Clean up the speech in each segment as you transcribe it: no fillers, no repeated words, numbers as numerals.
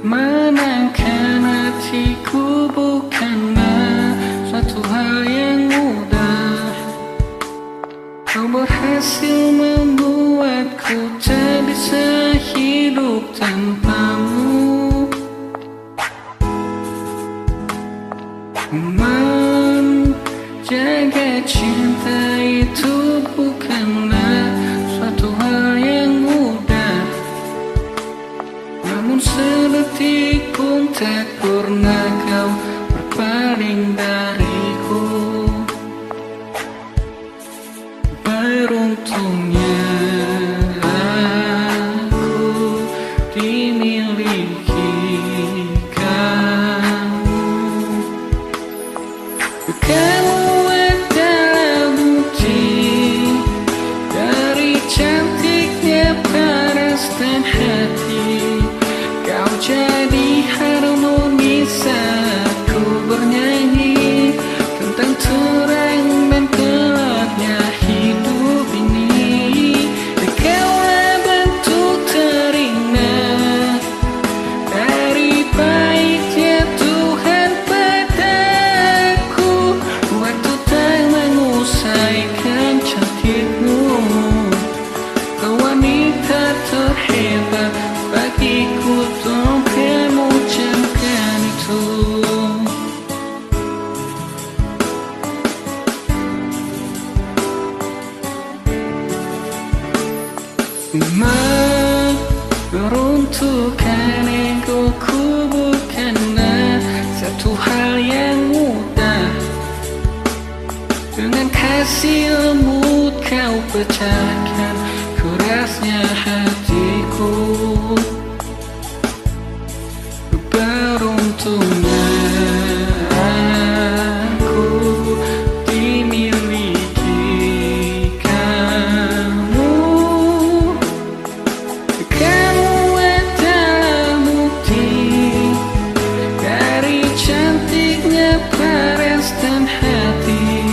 Menangkan hatiku bukanlah suatu hal yang mudah. Kau berhasil membuatku tak bisa hidup tanpamu. Menjaga cinta itu bukanlah suatu hal yang mudah, namun sedetik pun tak pernah kau berpaling dariku. Beruntungnya aku dimiliki kamu. Kamu adalah bukti dari cantiknya paras dan hati. Kau jadi harmoni saat ku bernyanyi tentang terang dan gelapnya hidup ini. Kaulah bentuk terindah dari baiknya Tuhan padaku. Waktu tak mengusaikan cantikmu, kau wanita terhebat bagiku, tolong kamu ucapkan itu. Meruntuhkan egoku bukanlah satu hal yang mudah. Dengan kasih lembut kau pecahkan kerasnya hatiku. Beruntungnya aku dimiliki kamu. Kamu adalah bukti dari cantiknya paras dan hati.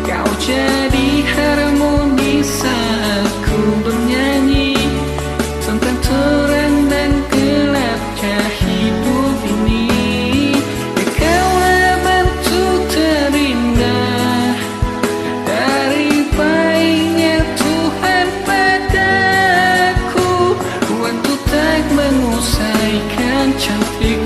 Kau jadi harmoni saat ku bernyanyi tentang terang dan gelapnya hidup ini. Kaulah bentuk terindah dari baiknya Tuhan padaku. Waktu tak mengusaikan cantik